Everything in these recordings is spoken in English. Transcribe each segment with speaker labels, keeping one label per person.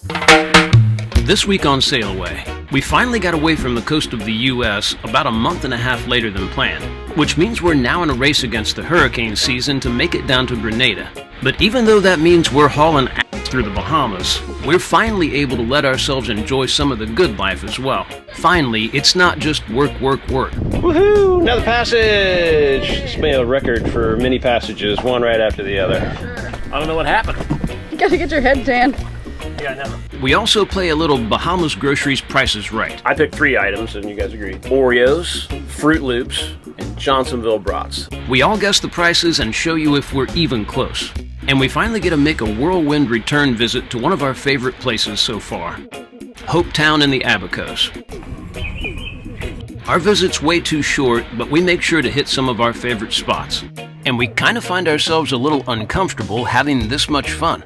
Speaker 1: This week on SailAway, we finally got away from the coast of the U.S. about a month and a half later than planned, which means we're now in a race against the hurricane season to make it down to Grenada. But even though that means we're hauling ass through the Bahamas, we're finally able to let ourselves enjoy some of the good life as well. Finally, it's not just work, work, work.
Speaker 2: Woohoo! Another passage! It's made a record for many passages, one right after the other. I don't know what happened.
Speaker 3: You gotta get your head tanned.
Speaker 2: Yeah, I know.
Speaker 1: We also play a little Bahamas Groceries Price is Right.
Speaker 2: I picked 3 items, and you guys agreed. Oreos, Fruit Loops, and Johnsonville brats.
Speaker 1: We all guess the prices and show you if we're even close. And we finally get to make a whirlwind return visit to one of our favorite places so far, Hopetown in the Abacos. Our visit's way too short, but we make sure to hit some of our favorite spots. And we kind of find ourselves a little uncomfortable having this much fun.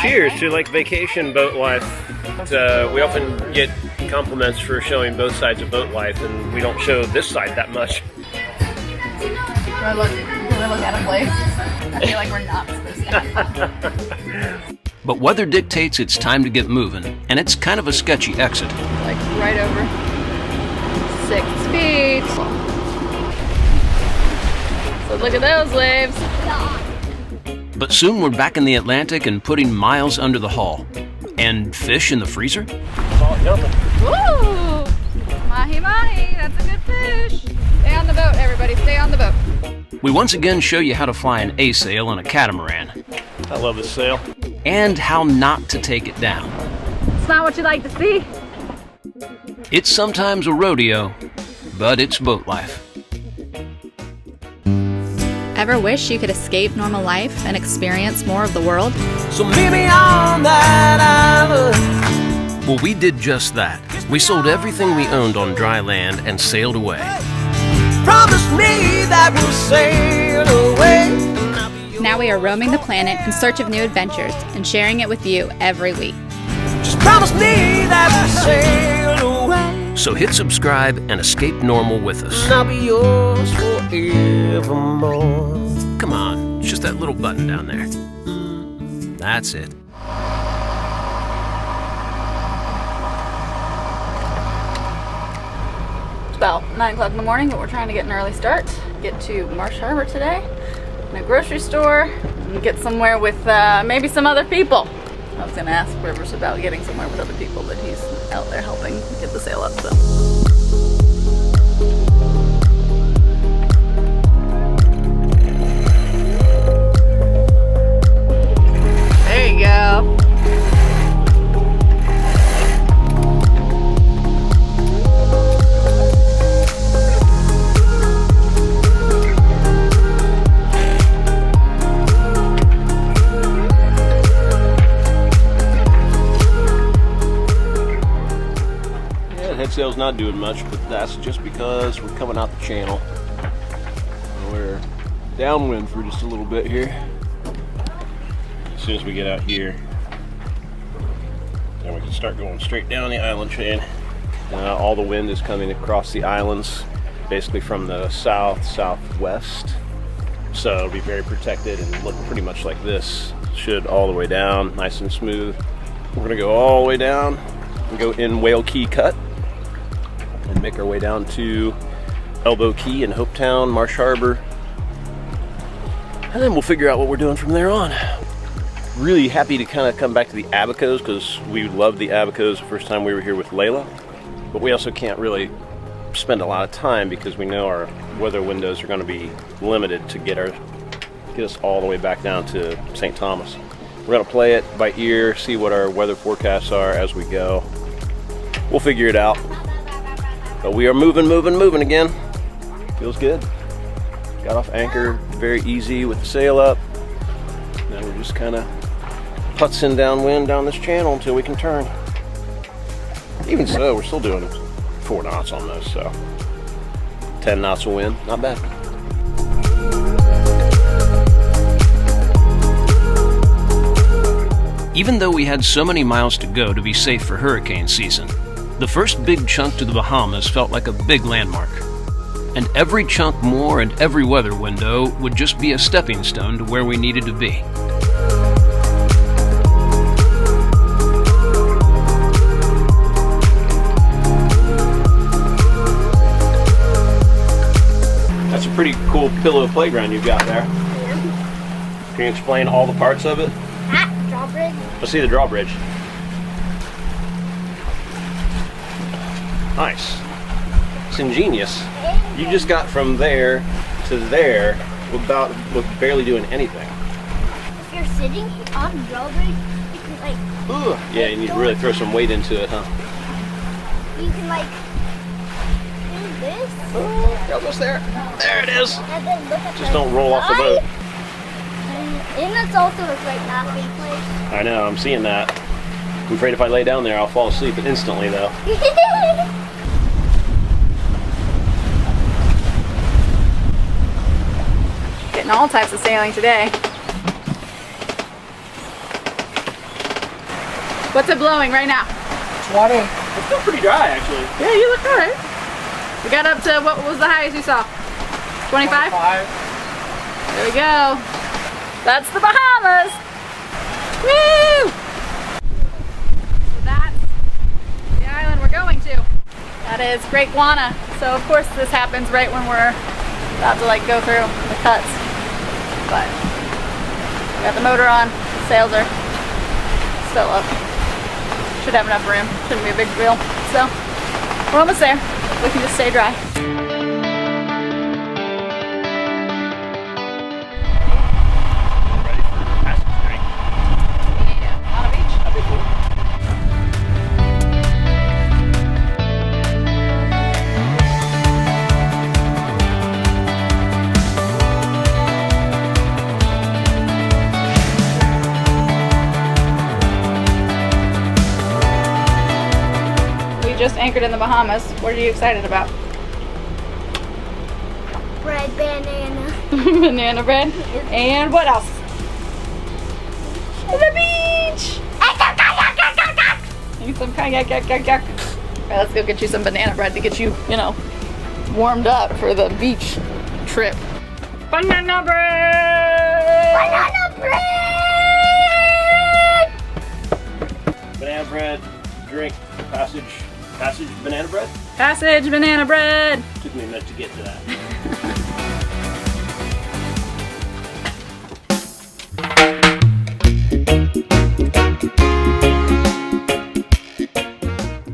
Speaker 2: Cheers to like vacation boat life. We often get compliments for showing both sides of boat life, and we don't show this side that much.
Speaker 3: Do I look out of place? I feel like we're not supposed to.
Speaker 1: But weather dictates it's time to get moving, and it's kind of a sketchy exit.
Speaker 3: Like right over 6 feet. So look at those waves.
Speaker 1: But soon we're back in the Atlantic and putting miles under the hull. And fish in the freezer?
Speaker 3: Woo! Mahi mahi, that's a good fish. Stay on the boat, everybody, stay on the boat.
Speaker 1: We once again show you how to fly an A-sail on a catamaran.
Speaker 2: I love this sail.
Speaker 1: And how not to take it down.
Speaker 3: It's not what you like to see.
Speaker 1: It's sometimes a rodeo, but it's boat life.
Speaker 4: Ever wish you could escape normal life and experience more of the world?
Speaker 1: So meet me on that island. Well, we did just that. We sold everything we owned on dry land and sailed away. Promise me that we'll sail away.
Speaker 4: Now we are roaming the planet in search of new adventures and sharing it with you every week.
Speaker 1: Just promise me that we'll sail away. So hit subscribe and escape normal with us. And I'll be yours forevermore. Come on, it's just that little button down there. That's it.
Speaker 3: It's about 9 o'clock in the morning, but we're trying to get an early start. Get to Marsh Harbor today, in a grocery store, and get somewhere with maybe some other people. I was gonna ask Rivers about getting somewhere with other people, but he's out there helping get the sail up, so. There you go.
Speaker 2: Sail's not doing much, but that's just because we're coming out the channel. We're downwind for just a little bit here. As soon as we get out here, then we can start going straight down the island chain. All the wind is coming across the islands, basically from the southwest. So it'll be very protected and look pretty much like this. Should all the way down, nice and smooth. We're gonna go all the way down and go in Whale Key Cut and make our way down to Elbow Key in Hopetown, Marsh Harbor, and then we'll figure out what we're doing from there on. Really happy to kind of come back to the Abacos because we loved the Abacos the first time we were here with Layla, but we also can't really spend a lot of time because we know our weather windows are going to be limited to get us all the way back down to St. Thomas. We're going to play it by ear, see what our weather forecasts are as we go. We'll figure it out. But we are moving again. Feels good. Got off anchor very easy with the sail up. Now we're just kind of putzing downwind down this channel until we can turn. Even so, we're still doing 4 knots almost, so 10 knots of wind, not bad.
Speaker 1: Even though we had so many miles to go to be safe for hurricane season, the first big chunk to the Bahamas felt like a big landmark. And every chunk more and every weather window would just be a stepping stone to where we needed to be.
Speaker 2: Pretty cool pillow playground you've got there. Can you explain all the parts of it?
Speaker 5: Drawbridge.
Speaker 2: Let's see the drawbridge. Nice. It's ingenious. You just got from there to there with barely doing anything.
Speaker 5: If you're sitting on the drawbridge, you can like...
Speaker 2: Ooh. Yeah, you need to really throw some weight into it, huh?
Speaker 5: You can like do this.
Speaker 2: Oh, almost there. There it is.
Speaker 5: And then look at
Speaker 2: Just don't roll off the boat.
Speaker 5: And it's also a great napping place.
Speaker 2: I know, I'm seeing that. I'm afraid if I lay down there, I'll fall asleep instantly, though.
Speaker 3: Getting all types of sailing today. What's it blowing right now?
Speaker 6: 20.
Speaker 2: It's still pretty dry, actually.
Speaker 3: Yeah, you look alright. We got up to, what was the highest you saw? 25?
Speaker 6: 25.
Speaker 3: There we go. That's the Bahamas. Woo! So that's the island we're going to. That is Great Guana. So of course this happens right when we're about to like go through the cuts. But we got the motor on, the sails are still up. Should have enough room, shouldn't be a big deal. So we're almost there. We can just stay dry.
Speaker 2: Ready for passage drink?
Speaker 3: Yeah, on a beach.
Speaker 2: That'd be cool.
Speaker 3: Just anchored in the Bahamas. What are you excited about?
Speaker 5: Bread, banana.
Speaker 3: Banana bread. And what else? The beach! Need some kayak, yak. Alright, let's go get you some banana bread to get you, you know, warmed up for the beach trip. Banana bread!
Speaker 5: Banana bread!
Speaker 2: Banana bread, drink, passage banana bread?
Speaker 3: Passage banana bread!
Speaker 2: Took me a minute to get to that.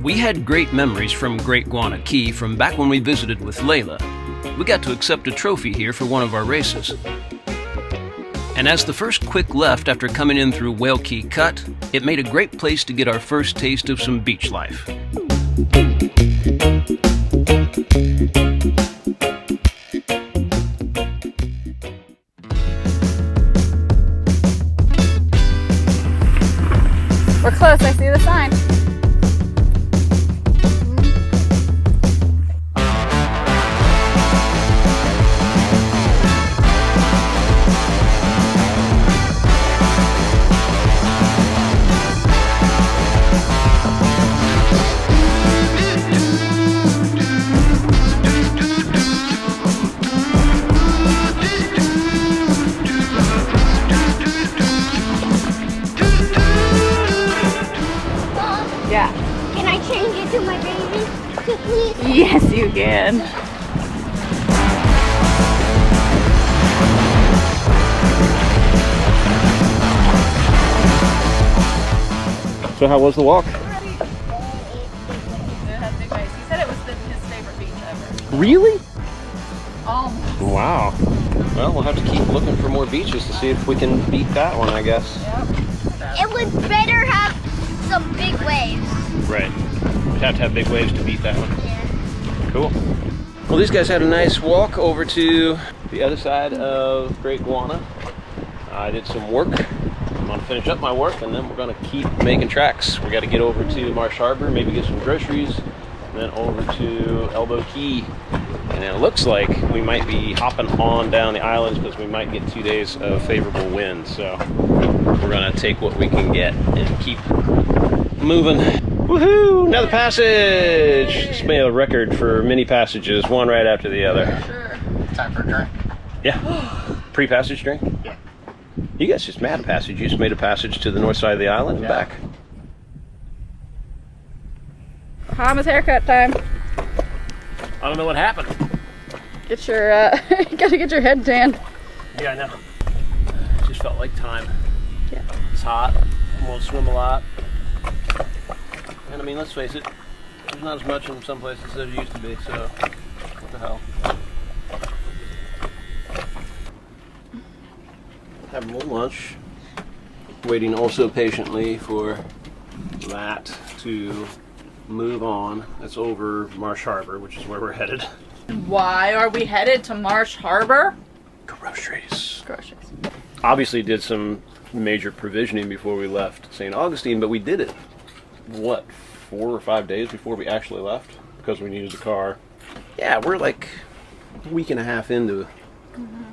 Speaker 1: We had great memories from Great Guana Key from back when we visited with Layla. We got to accept a trophy here for one of our races. And as the first quick left after coming in through Whale Key Cut, it made a great place to get our first taste of some beach life.
Speaker 3: We're close, I see the sign. Yeah.
Speaker 5: Can I change it to my baby? Please?
Speaker 3: Yes, you can.
Speaker 2: So how was the walk?
Speaker 3: It has big waves. He said it was his favorite beach ever.
Speaker 2: Really?
Speaker 3: Almost.
Speaker 2: Wow. Well, we'll have to keep looking for more beaches to see if we can beat that one, I guess.
Speaker 3: Yep.
Speaker 5: It would better have some big waves.
Speaker 2: Right. We'd have to have big waves to beat that one.
Speaker 5: Yeah.
Speaker 2: Cool. Well, these guys had a nice walk over to the other side of Great Guana. I did some work. I'm gonna finish up my work and then we're gonna keep making tracks. We gotta get over to Marsh Harbor, maybe get some groceries, and then over to Elbow Key. And it looks like we might be hopping on down the islands because we might get 2 days of favorable wind. So we're gonna take what we can get and keep moving. Woohoo! Another passage! This may be a record for many passages, one right after the other.
Speaker 3: Sure.
Speaker 6: Time for a drink.
Speaker 2: Yeah. Pre-passage drink?
Speaker 6: Yeah.
Speaker 2: You guys just made a passage. You just made a passage to the north side of the island and back.
Speaker 3: Bahamas haircut time.
Speaker 2: I don't know what happened.
Speaker 3: Get your, you gotta get your head tanned.
Speaker 2: Yeah, I know. Just felt like time.
Speaker 3: Yeah.
Speaker 2: It's hot. Won't swim a lot. And I mean, let's face it, there's not as much in some places as there used to be, so what the hell. Having a little lunch. Waiting also patiently for that to move on. That's over Marsh Harbor, which is where we're headed.
Speaker 3: Why are we headed to Marsh Harbor?
Speaker 2: Groceries.
Speaker 3: Groceries.
Speaker 2: Obviously did some major provisioning before we left St. Augustine, but we did it, what, 4 or 5 days before we actually left because we needed the car. Yeah, we're like a week and a half into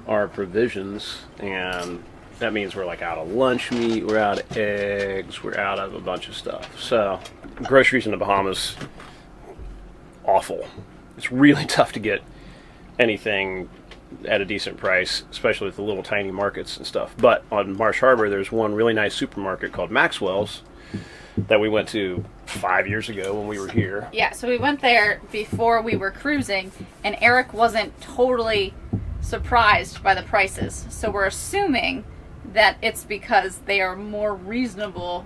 Speaker 2: our provisions, and that means we're like out of lunch meat, we're out of eggs, we're out of a bunch of stuff. So groceries in the Bahamas, awful. It's really tough to get anything at a decent price, especially with the little tiny markets and stuff. But on Marsh Harbor, there's one really nice supermarket called Maxwell's that we went to 5 years ago when we were here.
Speaker 4: Yeah, so we went there before we were cruising, and Eric wasn't totally surprised by the prices. So we're assuming that it's because they are more reasonable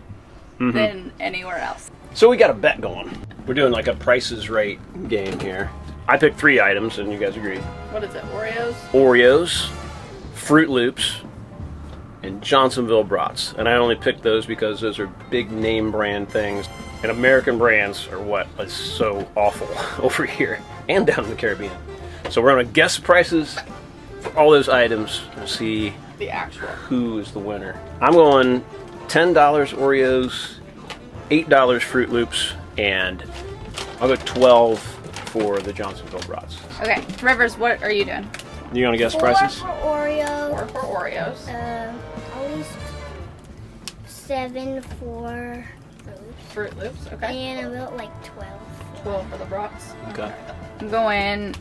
Speaker 4: than anywhere else.
Speaker 2: So we got a bet going. We're doing like a Price is Right game here. I picked 3 items, and you guys agree.
Speaker 3: What is it, Oreos?
Speaker 2: Oreos, Fruit Loops, and Johnsonville Brats. And I only picked those because those are big name brand things. And American brands are what is so awful over here and down in the Caribbean. So we're going to guess prices for all those items and see
Speaker 3: The actual.
Speaker 2: who is the winner. I'm going $10 Oreos, $8 Fruit Loops, and I'll go $12 for the Johnsonville Brats.
Speaker 4: Okay, Rivers, what are you doing?
Speaker 2: You want to guess
Speaker 5: 4
Speaker 2: prices?
Speaker 5: for Oreo.
Speaker 3: 4 for Oreos.
Speaker 5: At least 7 for
Speaker 3: Fruit Loops, okay.
Speaker 5: and about like 12.
Speaker 3: 12 for the Brats.
Speaker 2: Okay.
Speaker 4: I'm going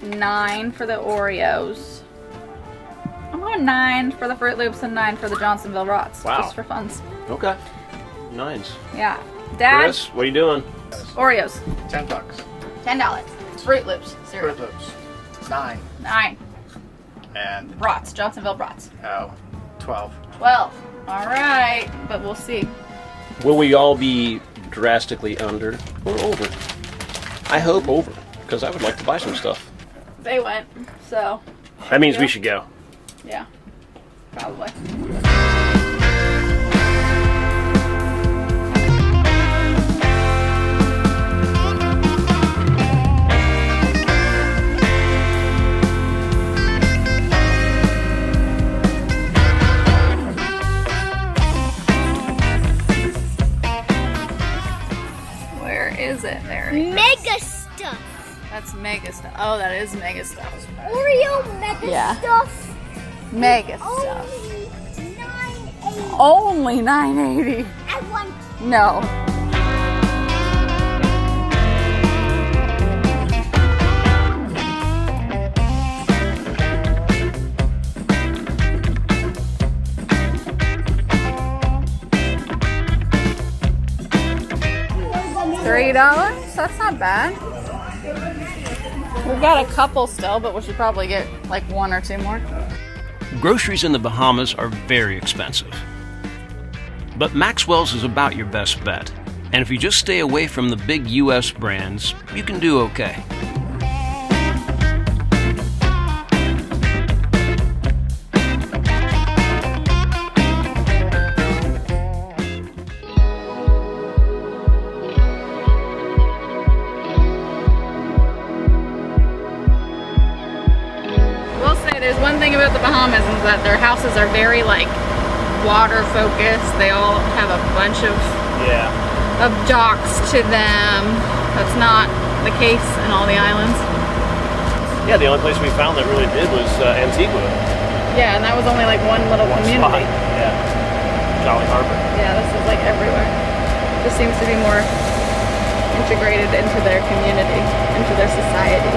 Speaker 4: 9 for the Oreos. I'm going 9 for the Fruit Loops and 9 for the Johnsonville Rots.
Speaker 2: Wow.
Speaker 4: Just for funs.
Speaker 2: Okay. Nines.
Speaker 4: Yeah. Dad,
Speaker 2: Chris, what are you doing?
Speaker 4: Oreos,
Speaker 6: $10.
Speaker 4: $10.
Speaker 3: Fruit Loops, 0.
Speaker 6: Fruit Loops, 9.
Speaker 4: 9.
Speaker 6: And
Speaker 4: Brats, Johnsonville Brats.
Speaker 6: 12.
Speaker 4: 12. All right, but we'll see.
Speaker 2: Will we all be drastically under or over? I hope over, because I would like to buy some stuff.
Speaker 3: They went, so
Speaker 2: That means we should go.
Speaker 3: yeah, probably.
Speaker 4: Where is it? There it is.
Speaker 5: Mega stuff.
Speaker 4: That's mega stuff. Oh, that is mega stuff.
Speaker 5: Oreo mega
Speaker 3: Yeah.
Speaker 5: stuff.
Speaker 4: Mega stuff.
Speaker 5: Only $9.80.
Speaker 4: Only $9.80.
Speaker 5: I want
Speaker 4: No. $3? That's not bad. We've got a couple still, but we should probably get like 1 or 2 more.
Speaker 1: Groceries in the Bahamas are very expensive. But Maxwell's is about your best bet. And if you just stay away from the big US brands, you can do okay.
Speaker 3: We'll say there's one thing about the Bahamas is that their houses are very like water focused. They all have a bunch of
Speaker 2: Yeah.
Speaker 3: docks to them. That's not the case in all the islands.
Speaker 2: Yeah, the only place we found that really did was Antigua.
Speaker 3: Yeah, and that was only like one little
Speaker 2: One
Speaker 3: community.
Speaker 2: spot. Yeah. Jolly Harbor.
Speaker 3: Yeah, this is like everywhere. This seems to be more integrated into their community, into their society.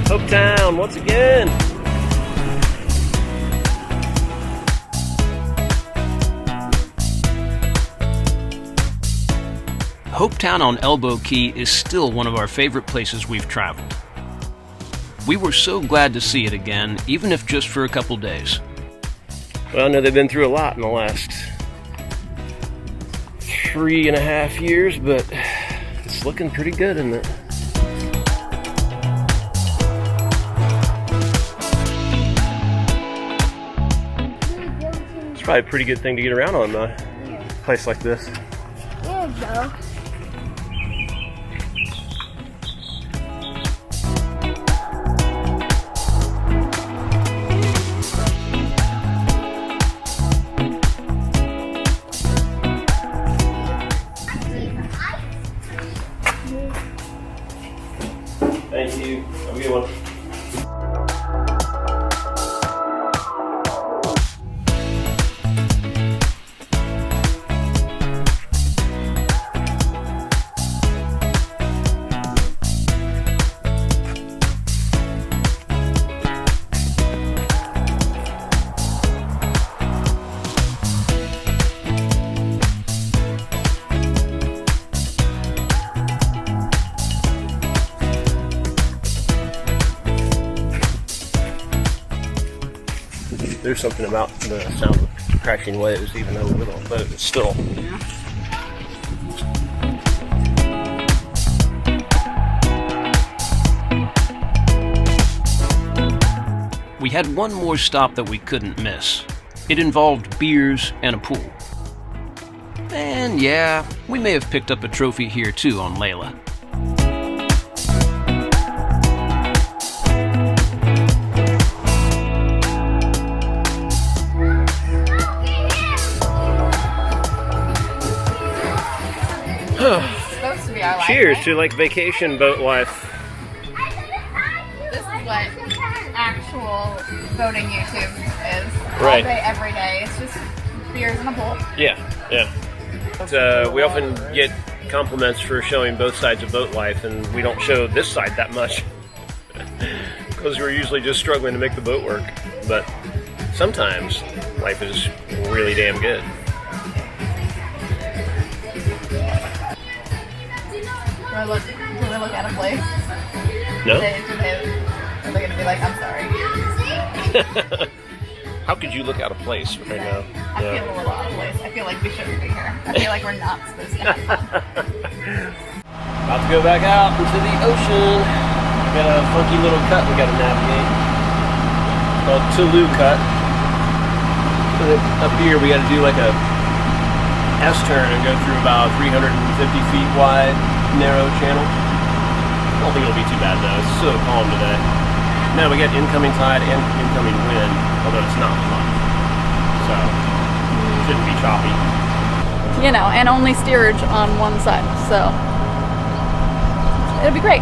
Speaker 2: Hopetown once again.
Speaker 1: Hopetown on Elbow Key is still one of our favorite places we've traveled. We were so glad to see it again, even if just for a couple days.
Speaker 2: Well, I know they've been through a lot in the last 3.5 years, but it's looking pretty good, isn't it? It's probably a pretty good thing to get around on a place like this.
Speaker 5: There you go.
Speaker 2: Thank you. Have a good one. There's something about the sound of crashing waves, even though we're on a boat, it's still.
Speaker 1: We had one more stop that we couldn't miss. It involved beers and a pool. And yeah, we may have picked up a trophy here too on Layla.
Speaker 4: Supposed to be our life,
Speaker 2: Cheers
Speaker 4: right?
Speaker 2: to like vacation boat life.
Speaker 4: This is what actual boating YouTube is.
Speaker 2: Right.
Speaker 4: All day, every day. It's just beers and a pool.
Speaker 2: Yeah, yeah. We often get compliments for showing both sides of boat life, and we don't show this side that much because we're usually just struggling to make the boat work. But sometimes life is really damn good.
Speaker 4: Do they look out of place?
Speaker 2: No?
Speaker 4: Are they going to be like, I'm sorry?
Speaker 2: How could you look out of place right now?
Speaker 4: I feel a little out of place. I feel like we shouldn't be here. I feel like we're not supposed to have fun.
Speaker 2: About to go back out into the ocean. Got a funky little cut we got to navigate. It's called Tulu Cut. Up here we got to do like a S-turn and go through about 350 feet wide, narrow channel. I don't think it'll be too bad though. It's so calm today. Now we got incoming tide and incoming wind, although it's not much. So, shouldn't be choppy.
Speaker 3: You know, and only steerage on one side, so it'll be great.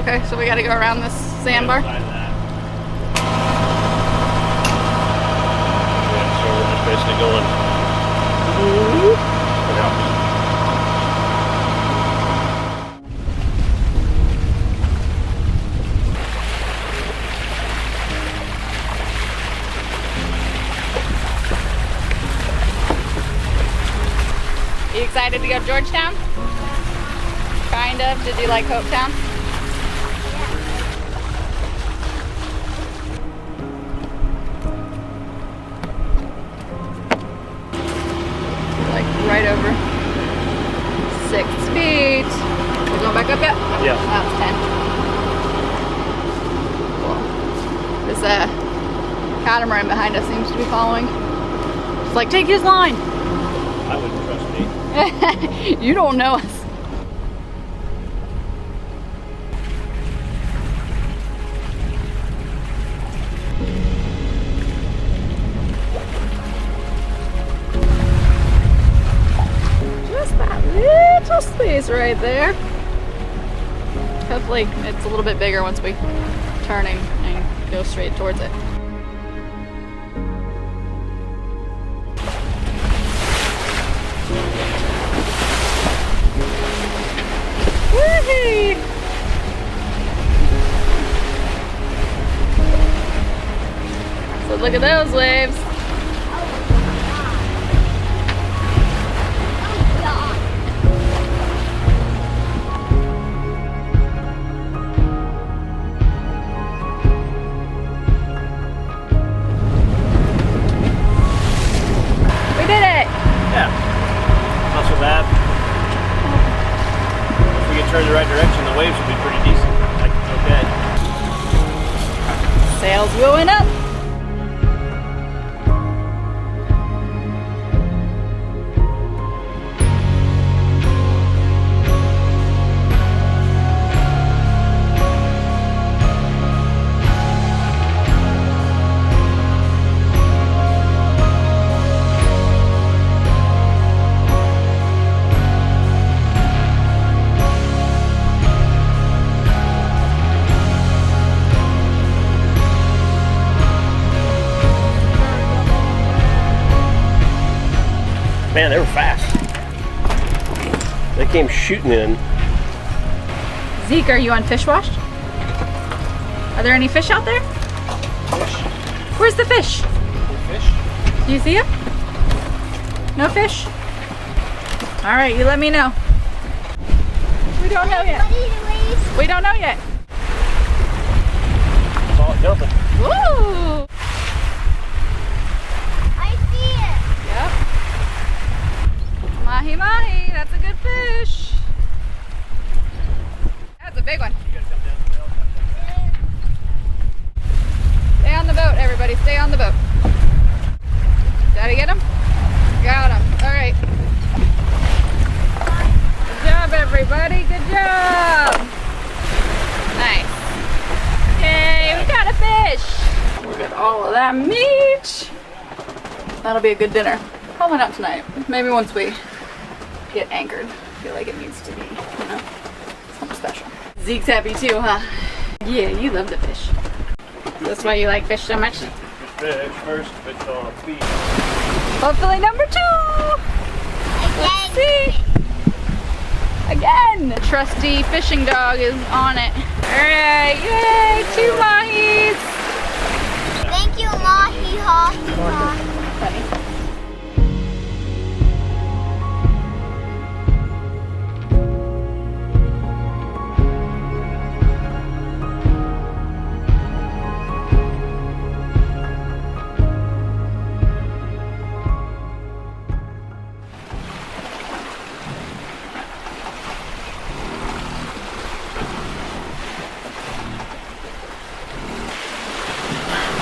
Speaker 3: Okay, so we gotta go around this sandbar.
Speaker 2: Yeah, so we're just basically going.
Speaker 3: You excited to go to Georgetown? Kind of. Did you like Hopetown? Like right over 6 feet. We're going back up yet?
Speaker 2: Yeah.
Speaker 3: That's 10. Cool. This catamaran behind us seems to be following. It's like, take his line.
Speaker 2: I wouldn't trust me.
Speaker 3: You don't know us. Just that little space right there. Hopefully it's a little bit bigger once we turn and go straight towards it. Woohoo! look at those waves.
Speaker 4: We did it!
Speaker 2: Yeah, not so bad. If we could turn the right direction, the waves would be pretty decent. Like, okay.
Speaker 3: Sails going up.
Speaker 2: Man, they were fast. They came shooting in.
Speaker 4: Zeke, are you on fish wash? Are there any fish out there?
Speaker 6: Fish.
Speaker 4: Where's the fish?
Speaker 6: Fish.
Speaker 4: Do you see him? No fish? All right, you let me know. We don't know yet. We don't know yet.
Speaker 2: Saw it jumping.
Speaker 4: Woo!
Speaker 5: I see it.
Speaker 4: Yep. Mahi mahi, that's a good fish. That's a big one. Stay on the boat, everybody. Stay on the boat. Daddy get him? Got him. All right. Good job, everybody. Good job. Nice. Yay, we got a fish.
Speaker 3: Look at all of that meat. That'll be a good dinner. Probably not tonight. Maybe once we get anchored. I feel like it needs to be, you know, something special. Zeke's happy too, huh? Yeah, you love the fish. That's why you like fish so much?
Speaker 2: Fish first, fish on feet.
Speaker 3: Hopefully number 2! Let's see! Again! The trusty fishing dog is on it. Alright, yay! 2 mahis!
Speaker 5: Thank you, Mahi Hahi.
Speaker 3: Funny.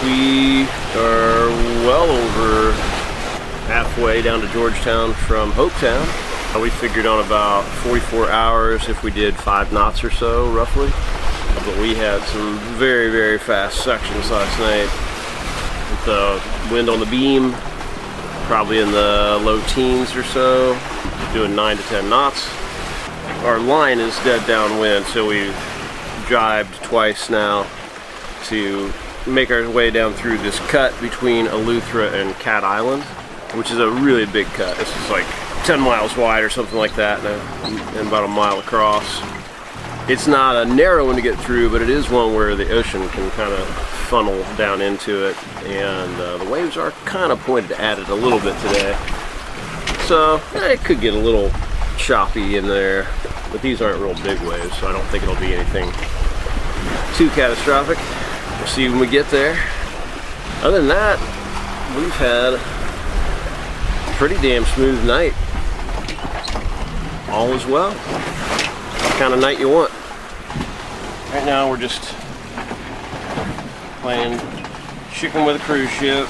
Speaker 2: We are well over halfway down to Georgetown from Hopetown. We figured on about 44 hours if we did 5 knots or so, roughly. But we had some very, very fast sections last night. With the wind on the beam, probably in the low teens or so, doing 9 to 10 knots. Our line is dead downwind, so we jibed twice now to make our way down through this cut between Eleuthera and Cat Island, which is a really big cut. This is like 10 miles wide or something like that, and about a mile across. It's not a narrow one to get through, but it is one where the ocean can kind of funnel down into it, and the waves are kind of pointed at it a little bit today. So it could get a little choppy in there, but these aren't real big waves, so I don't think it'll be anything too catastrophic. We'll see when we get there. Other than that, we've had a pretty damn smooth night. All is well. What kind of night you want? Right now we're just playing chicken with a cruise ship.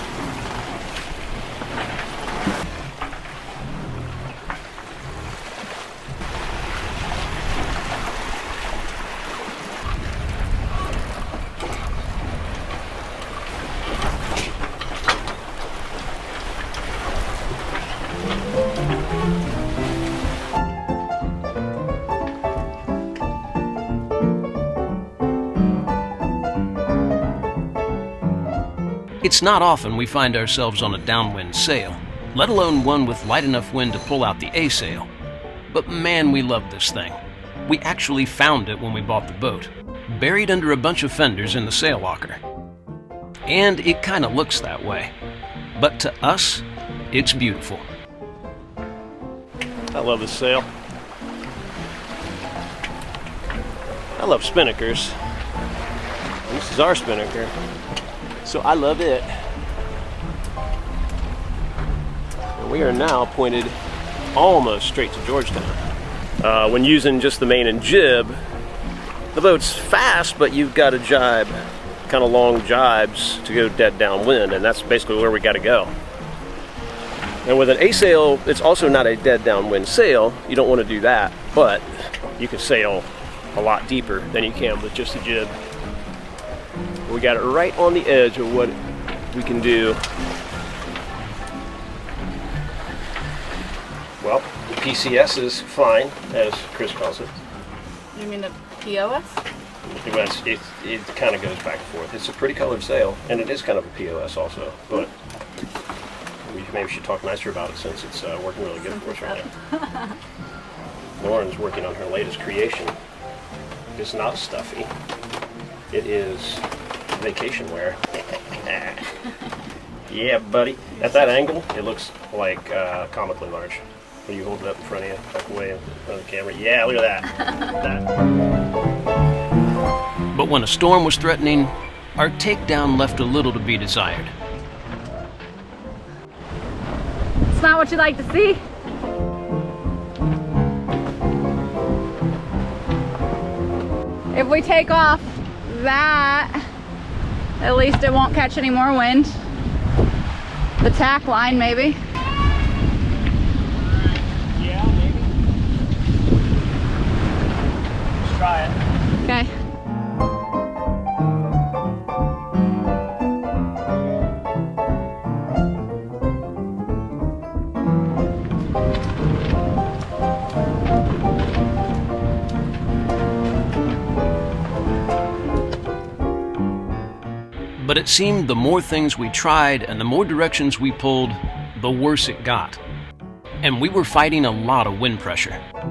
Speaker 1: It's not often we find ourselves on a downwind sail, let alone one with light enough wind to pull out the A sail. But man, we love this thing. We actually found it when we bought the boat, buried under a bunch of fenders in the sail locker. And it kind of looks that way. But to us, it's beautiful.
Speaker 2: I love this sail. I love spinnakers. This is our spinnaker, so I love it. And we are now pointed almost straight to Georgetown. When using just the main and jib, the boat's fast, but you've got to jibe, kind of long jibes to go dead downwind, and that's basically where we got to go. And with an A sail, it's also not a dead downwind sail. You don't want to do that, but you can sail a lot deeper than you can with just a jib. We got it right on the edge of what we can do. Well, the PCS is fine, as Chris calls it.
Speaker 3: You mean the POS?
Speaker 2: It kind of goes back and forth. It's a pretty colored sail, and it is kind of a POS also, but maybe we should talk nicer about it since it's working really good for us right now. Lauren's working on her latest creation. It's not stuffy. It is vacation wear. Yeah, buddy. At that angle, it looks like comically large. When you hold it up in front of you, back away in front of the camera. Yeah, look at that.
Speaker 1: But when a storm was threatening, our takedown left a little to be desired.
Speaker 4: It's not what you like to see. If we take off that, at least it won't catch any more wind. The tack line, maybe.
Speaker 6: Yeah, maybe. Let's try it.
Speaker 4: Okay.
Speaker 1: But it seemed the more things we tried and the more directions we pulled, the worse it got. And we were fighting a lot of wind pressure.
Speaker 2: Are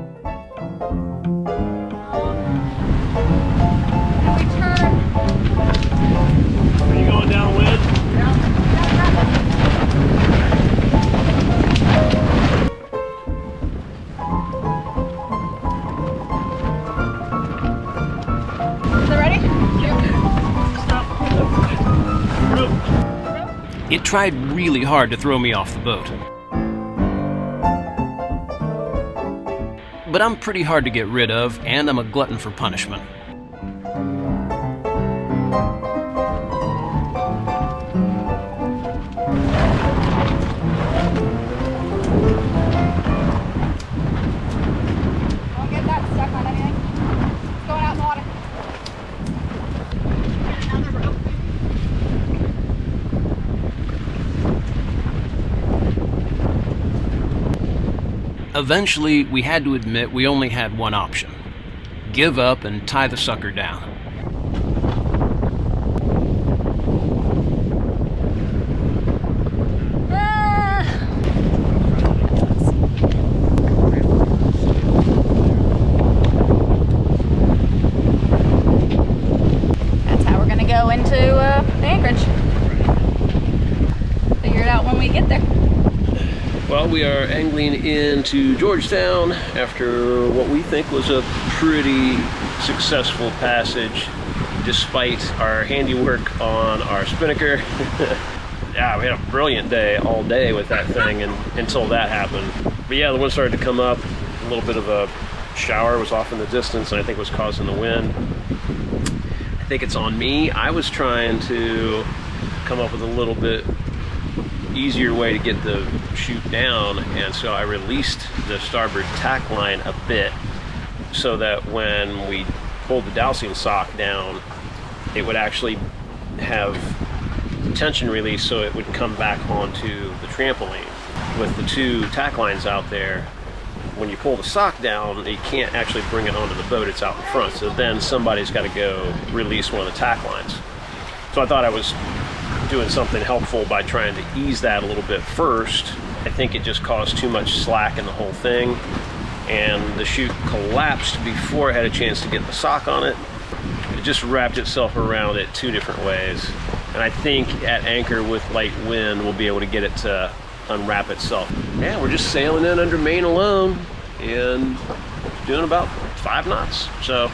Speaker 2: you going downwind?
Speaker 4: Is it ready?
Speaker 1: It tried really hard to throw me off the boat. But I'm pretty hard to get rid of, and I'm a glutton for punishment.
Speaker 4: Don't get that stuck on anything. It's going out in the water.
Speaker 1: Eventually, we had to admit we only had one option. Give up and tie the sucker down.
Speaker 4: That's how we're gonna go into the anchorage. Figure it out when we get there.
Speaker 2: Well, we are angling into Georgetown after what we think was a pretty successful passage, despite our handiwork on our spinnaker. Yeah, we had a brilliant day all day with that thing until that happened. But yeah, the wind started to come up. A little bit of a shower was off in the distance, and I think was causing the wind. I think it's on me. I was trying to come up with a little bit easier way to get the chute down, and so I released the starboard tack line a bit so that when we pulled the dowsing sock down, it would actually have tension release so it would come back onto the trampoline. With the two tack lines out there, when you pull the sock down, you can't actually bring it onto the boat, it's out in front, so then somebody's got to go release one of the tack lines. So I thought I was doing something helpful by trying to ease that a little bit first. I think it just caused too much slack in the whole thing, and the chute collapsed before it had a chance to get the sock on it. It just wrapped itself around it two different ways. And I think at anchor with light wind, we'll be able to get it to unwrap itself. Yeah, we're just sailing in under Maine alone and doing about 5 knots. So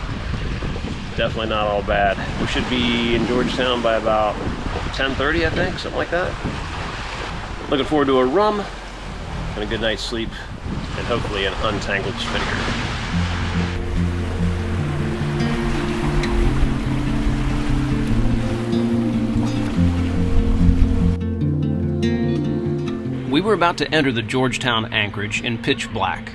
Speaker 2: definitely not all bad. We should be in Georgetown by about 10:30, I think, something like that. Looking forward to a rum and a good night's sleep, and hopefully an untangled spinnaker.
Speaker 1: We were about to enter the Georgetown anchorage in pitch black.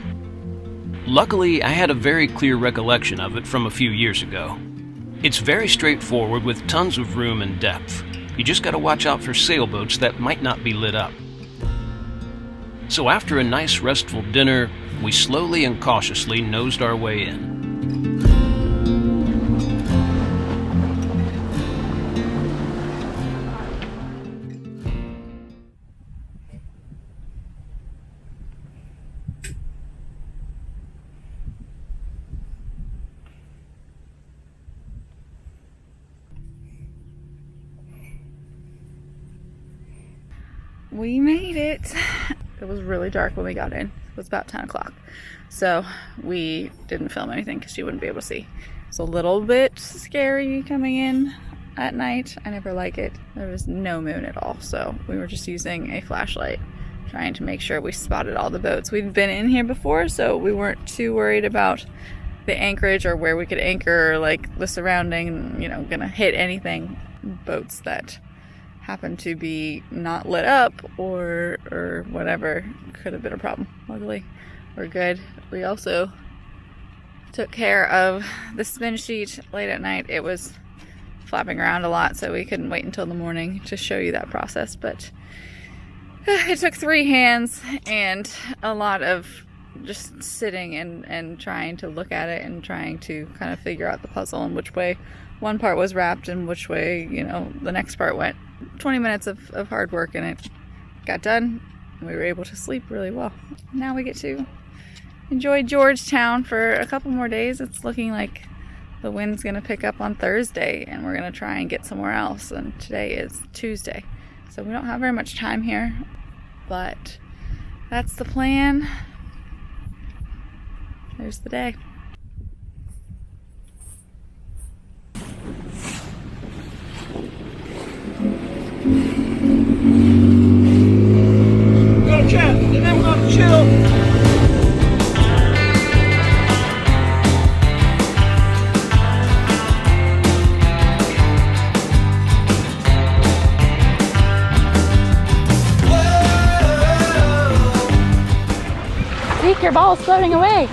Speaker 1: Luckily, I had a very clear recollection of it from a few years ago. It's very straightforward with tons of room and depth. You just gotta watch out for sailboats that might not be lit up. So after a nice restful dinner, we slowly and cautiously nosed our way in.
Speaker 3: We made it. It was really dark when we got in. It was about 10 o'clock. So we didn't film anything because you wouldn't be able to see. It's a little bit scary coming in at night. I never like it. There was no moon at all. So we were just using a flashlight, trying to make sure we spotted all the boats. We'd been in here before, so we weren't too worried about the anchorage or where we could anchor, or like the surrounding, you know, gonna hit anything. Boats that happened to be not lit up or whatever could have been a problem. Luckily, we're good. We also took care of the spin sheet late at night. It was flapping around a lot, so we couldn't wait until the morning to show you that process, but it took 3 hands and a lot of just sitting and trying to look at it and trying to kind of figure out the puzzle and which way one part was wrapped and which way, you know, the next part went. 20 minutes of hard work, and it got done. We were able to sleep really well. Now we get to enjoy Georgetown for a couple more days. It's looking like the wind's gonna pick up on Thursday, and we're gonna try and get somewhere else. And today is Tuesday, so we don't have very much time here, but that's the plan. There's the day.
Speaker 6: Go chat, and then we're gonna chill.
Speaker 3: Zeke, your ball is floating away.